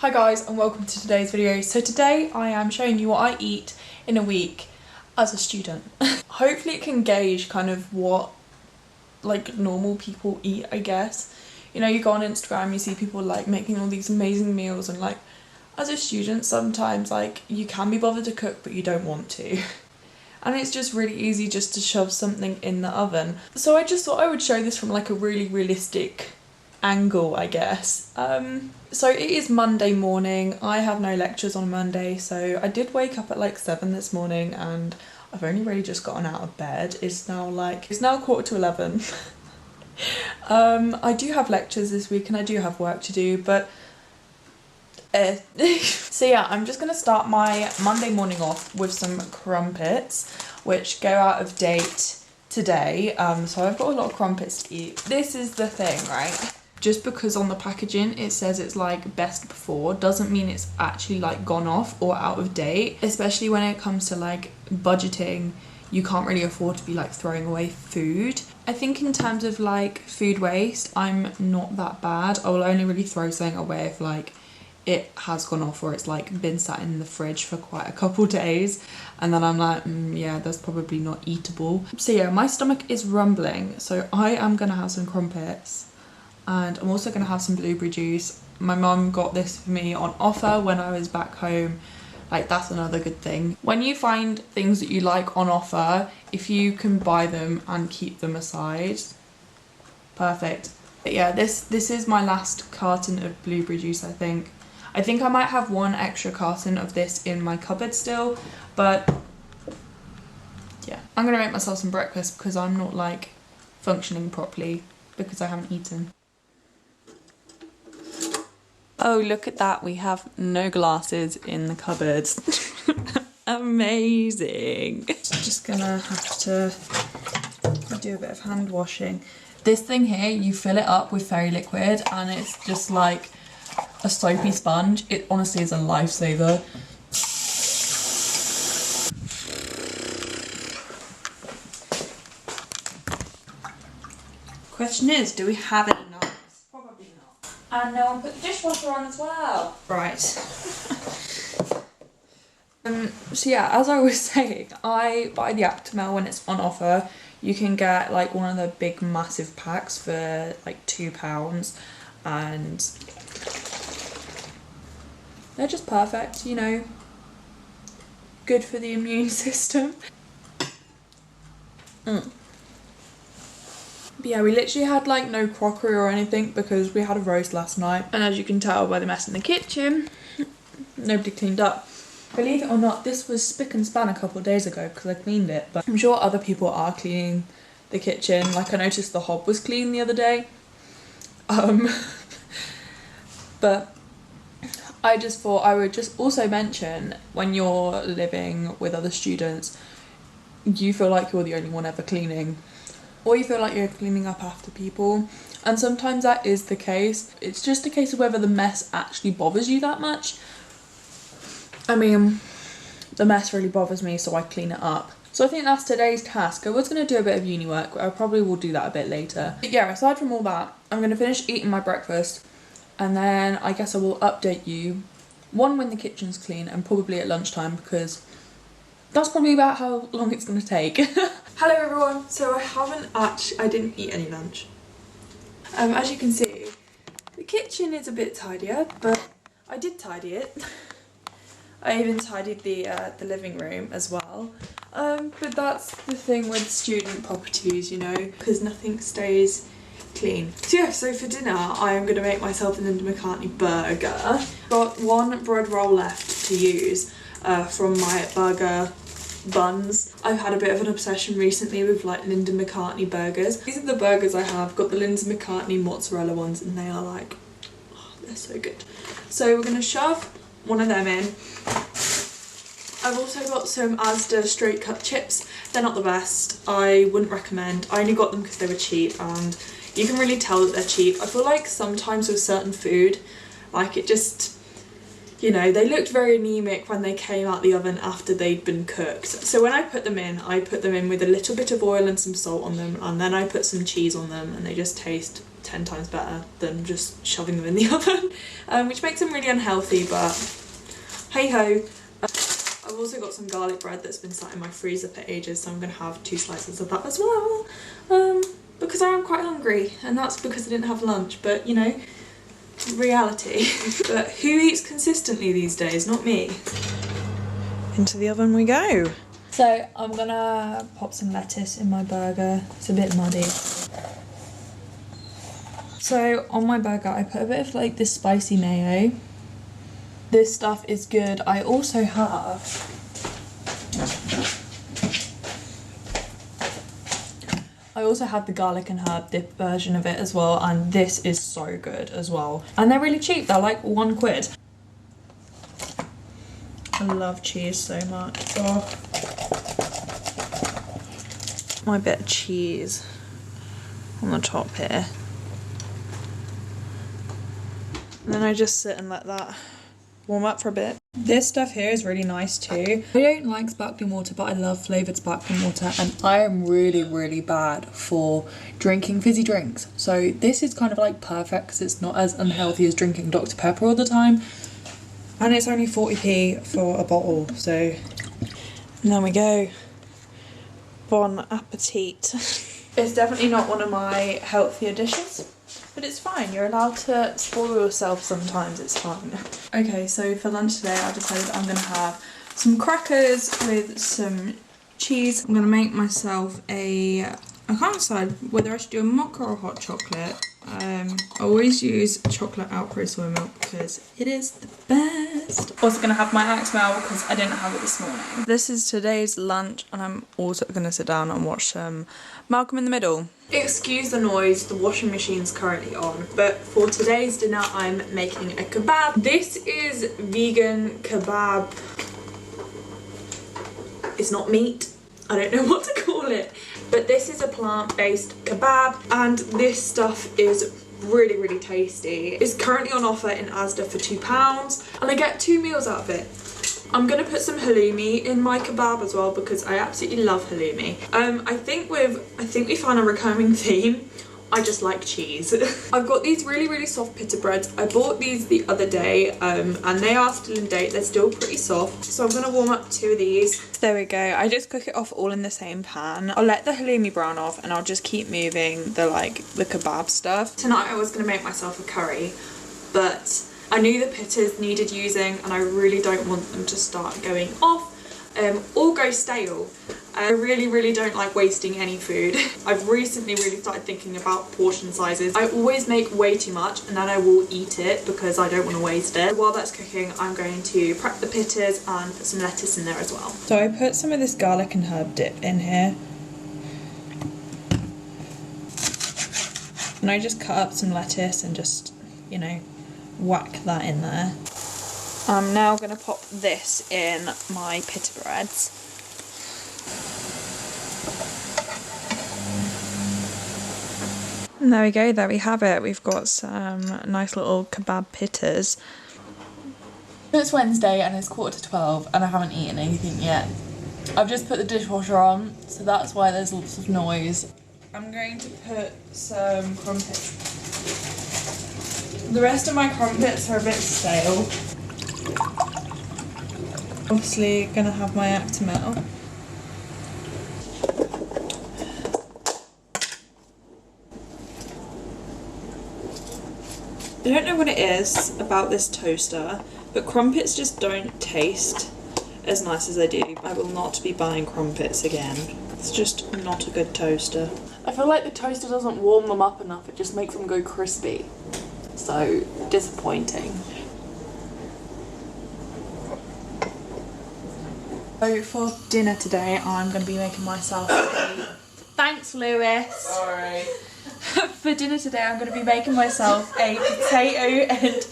Hi guys and welcome to today's video. So today I am showing you what I eat in a week as a student. Hopefully it can gauge kind of what like normal people eat, I guess. You know, you go on Instagram, you see people like making all these amazing meals, and like as a student sometimes like you can be bothered to cook but you don't want to. And it's just really easy just to shove something in the oven. So I just thought I would show this from like a really realistic angle, I guess. So it is Monday morning. I have no lectures on Monday, so I did wake up at like 7 this morning and I've only really just gotten out of bed. It's now 11:15. I do have lectures this week and I do have work to do, but so yeah, I'm just gonna start my Monday morning off with some crumpets, which go out of date today. So I've got a lot of crumpets to eat. This is the thing, right? Just because on the packaging it says it's like best before doesn't mean it's actually like gone off or out of date, especially when it comes to like budgeting. You can't really afford to be like throwing away food. I think in terms of like food waste, I'm not that bad. I will only really throw something away if like it has gone off or it's like been sat in the fridge for quite a couple days, and then I'm like, yeah, that's probably not eatable. So yeah, my stomach is rumbling, so I am gonna have some crumpets. And I'm also going to have some blueberry juice. My mum got this for me on offer when I was back home. Like, that's another good thing. When you find things that you like on offer, if you can buy them and keep them aside, perfect. But yeah, this is my last carton of blueberry juice, I think. I think I might have one extra carton of this in my cupboard still, but yeah. I'm going to make myself some breakfast because I'm not like functioning properly because I haven't eaten. Oh, look at that. We have no glasses in the cupboards. Amazing. Just gonna have to do a bit of hand washing. This thing here, you fill it up with fairy liquid and it's just like a soapy sponge. It honestly is a lifesaver. Question is, do we have any knives? Probably not. And no one put the dishwasher on as well. Right. So yeah, as I was saying, I buy the Actimel when it's on offer. You can get like one of the big massive packs for like £2, and they're just perfect, you know. Good for the immune system. But yeah, we literally had like no crockery or anything because we had a roast last night, and as you can tell by the mess in the kitchen, nobody cleaned up. Believe it or not, this was spick and span a couple of days ago because I cleaned it, but I'm sure other people are cleaning the kitchen. Like, I noticed the hob was clean the other day. But I just thought I would just also mention, when you're living with other students, you feel like you're the only one ever cleaning, or you feel like you're cleaning up after people, and sometimes that is the case. It's just a case of whether the mess actually bothers you that much. I mean, the mess really bothers me, so I clean it up. So I think that's today's task. I was going to do a bit of uni work, but I probably will do that a bit later. But yeah, aside from all that, I'm going to finish eating my breakfast, and then I guess I will update you, one, when the kitchen's clean, and probably at lunchtime, because that's probably about how long it's going to take. Hello everyone. So I didn't eat any lunch. As you can see, the kitchen is a bit tidier, but I did tidy it. I even tidied the living room as well. But that's the thing with student properties, you know, because nothing stays clean. So yeah, so for dinner I am going to make myself a Linda McCartney burger. Got one bread roll left to use from my burger buns. I've had a bit of an obsession recently with like Linda McCartney burgers. These are the burgers I have. Got the Linda McCartney mozzarella ones, and they are like, oh, they're so good. So we're going to shove one of them in. I've also got some Asda straight cut chips. They're not the best. I wouldn't recommend. I only got them because they were cheap, and you can really tell that they're cheap. I feel like sometimes with certain food, like it just you know, they looked very anemic when they came out the oven after they'd been cooked. So when I put them in with a little bit of oil and some salt on them, and then I put some cheese on them, and they just taste 10 times better than just shoving them in the oven, which makes them really unhealthy, but hey ho. I've also got some garlic bread that's been sat in my freezer for ages, so I'm going to have 2 slices of that as well, because I am quite hungry, and that's because I didn't have lunch, but you know, reality. But who eats consistently these days? Not me. Into the oven we go. So I'm gonna pop some lettuce in my burger. It's a bit muddy. So on my burger I put a bit of like this spicy mayo. This stuff is good. I also have the garlic and herb dip version of it as well, and this is so good as well. And they're really cheap, they're like £1. I love cheese so much. Oh. My bit of cheese on the top here. And then I just sit and let that warm up for a bit. This stuff here is really nice too. I don't like sparkling water, but I love flavoured sparkling water, and I am really, really bad for drinking fizzy drinks. So this is kind of like perfect because it's not as unhealthy as drinking Dr. Pepper all the time. And it's only 40p for a bottle, so... And there we go. Bon appetit. It's definitely not one of my healthier dishes, but it's fine. You're allowed to spoil yourself sometimes, it's fine. Okay, so for lunch today I decided I'm gonna have some crackers with some cheese. I'm gonna make myself I can't decide whether I should do a mocha or hot chocolate. I always use chocolate Alpro soy milk because it is the best. Also gonna have my Axmel because I didn't have it this morning. This is today's lunch, and I'm also gonna sit down and watch Malcolm in the Middle. Excuse the noise, the washing machine's currently on, but for today's dinner I'm making a kebab. This is vegan kebab. It's not meat. I don't know what to call it. But this is a plant-based kebab, and this stuff is really, really tasty. It's currently on offer in Asda for £2, and I get 2 meals out of it. I'm gonna put some halloumi in my kebab as well because I absolutely love halloumi. I think we found a recurring theme. I just like cheese. I've got these really, really soft pita breads. I bought these the other day, and they are still in date. They're still pretty soft. So I'm gonna warm up 2 of these. There we go. I just cook it off all in the same pan. I'll let the halloumi brown off, and I'll just keep moving the kebab stuff. Tonight I was gonna make myself a curry, but I knew the pitas needed using, and I really don't want them to start going off or go stale. I really, really don't like wasting any food. I've recently really started thinking about portion sizes. I always make way too much and then I will eat it because I don't want to waste it. While that's cooking, I'm going to prep the pitas and put some lettuce in there as well. So I put some of this garlic and herb dip in here. And I just cut up some lettuce and just, you know, whack that in there. I'm now going to pop this in my pita breads. And there we go, there we have it. We've got some nice little kebab pitas. It's Wednesday and it's 11:45 and I haven't eaten anything yet. I've just put the dishwasher on, so that's why there's lots of noise. I'm going to put some crumpets. The rest of my crumpets are a bit stale. Obviously gonna have my Actimel. I don't know what it is about this toaster, but crumpets just don't taste as nice as they do. I will not be buying crumpets again. It's just not a good toaster. I feel like the toaster doesn't warm them up enough, it just makes them go crispy. So, disappointing. So for dinner today, I'm going to be making myself a... Thanks, Lewis! Sorry. For dinner today, I'm going to be making myself a potato and...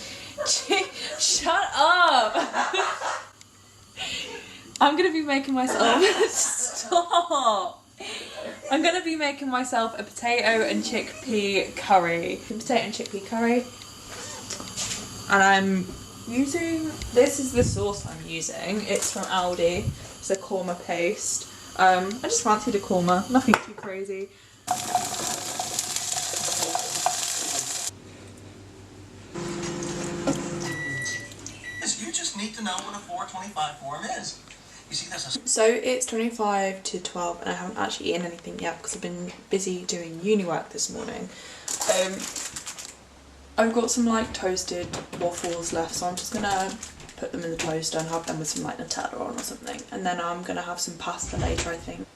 Shut up! I'm going to be making myself... Stop! I'm going to be making myself a potato and chickpea curry. Potato and chickpea curry. And I'm This is the sauce I'm using. It's from Aldi. It's a korma paste. I just fancied a korma, nothing too crazy. You just need to know what a 425 form is. You see, there's a... So it's 25 to 12 and I haven't actually eaten anything yet because I've been busy doing uni work this morning. I've got some like toasted waffles left, so I'm just gonna put them in the toaster and have them with some like Nutella on or something. And then I'm gonna have some pasta later, I think.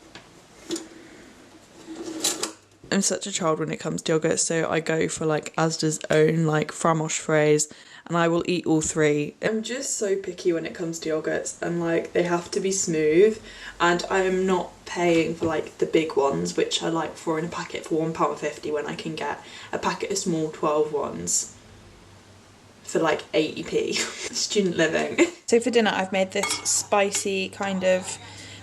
I'm such a child when it comes to yogurt, so I go for like Asda's own like fromage fraise, and I will eat all three. I'm just so picky when it comes to yogurts, and like they have to be smooth, and I am not paying for like the big ones, which I like for in a packet for £1.50 when I can get a packet of small 12 ones for like 80p. Student living. So for dinner I've made this spicy kind of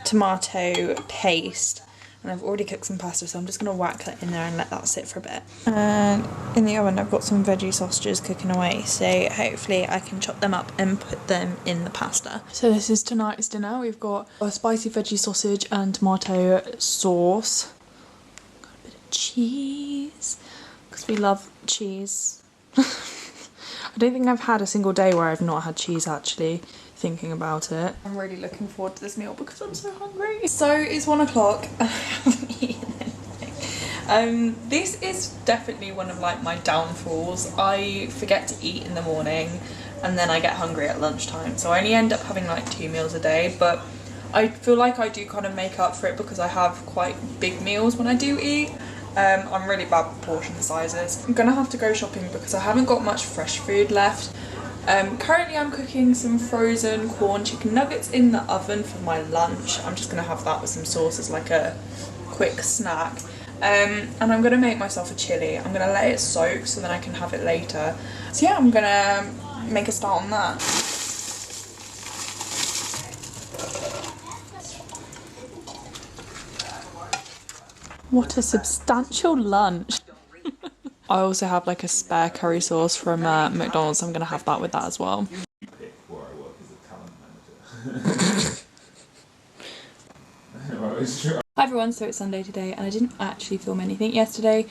tomato paste. And I've already cooked some pasta, so I'm just going to whack that in there and let that sit for a bit. And in the oven I've got some veggie sausages cooking away, so hopefully I can chop them up and put them in the pasta. So this is tonight's dinner. We've got a spicy veggie sausage and tomato sauce. Got a bit of cheese, because we love cheese. I don't think I've had a single day where I've not had cheese actually, thinking about it. I'm really looking forward to this meal because I'm so hungry. So it's 1 o'clock and I haven't eaten anything. This is definitely one of like my downfalls. I forget to eat in the morning and then I get hungry at lunchtime. So I only end up having like 2 meals a day, but I feel like I do kind of make up for it because I have quite big meals when I do eat. I'm really bad with portion sizes. I'm gonna have to go shopping because I haven't got much fresh food left. Currently I'm cooking some frozen corn chicken nuggets in the oven for my lunch. I'm just gonna have that with some sauce as like a quick snack. And I'm gonna make myself a chilli. I'm gonna let it soak so then I can have it later. So yeah, I'm gonna make a start on that. What a substantial lunch. I also have like a spare curry sauce from McDonald's, so I'm going to have that with that as well. Hi everyone, so it's Sunday today and I didn't actually film anything yesterday,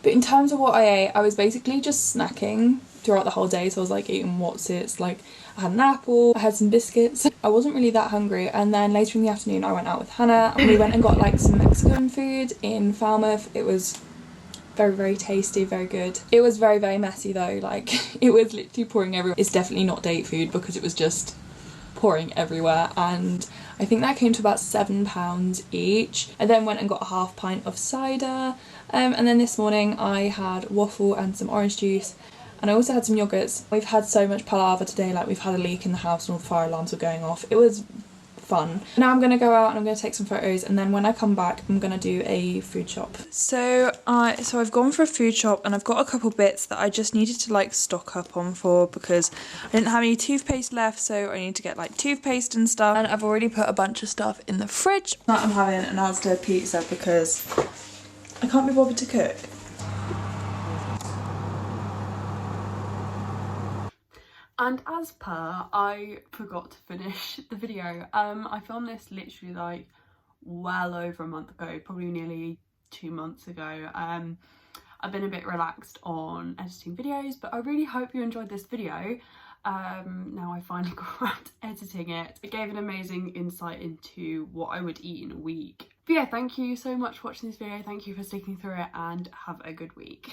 but in terms of what I ate, I was basically just snacking throughout the whole day. So I was like eating Wotsits, like I had an apple, I had some biscuits. I wasn't really that hungry, and then later in the afternoon I went out with Hannah and we went and got like some Mexican food in Falmouth. It was very, very tasty, very good. It was very, very messy though, like it was literally pouring everywhere. It's definitely not date food because it was just pouring everywhere, and I think that came to about £7 each. I then went and got a half pint of cider, and then this morning I had waffle and some orange juice, and I also had some yogurts. We've had so much palaver today, like we've had a leak in the house and all the fire alarms were going off. It was fun. Now I'm gonna go out and I'm gonna take some photos, and then when I come back I'm gonna do a food shop. So I've gone for a food shop and I've got a couple bits that I just needed to like stock up on for because I didn't have any toothpaste left, so I need to get like toothpaste and stuff, and I've already put a bunch of stuff in the fridge. I'm having an Asda pizza because I can't be bothered to cook. And as per, I forgot to finish the video. I filmed this literally like well over a month ago, probably nearly 2 months ago. I've been a bit relaxed on editing videos, but I really hope you enjoyed this video. Now I finally got around to editing it. It gave an amazing insight into what I would eat in a week. But yeah, thank you so much for watching this video. Thank you for sticking through it and have a good week.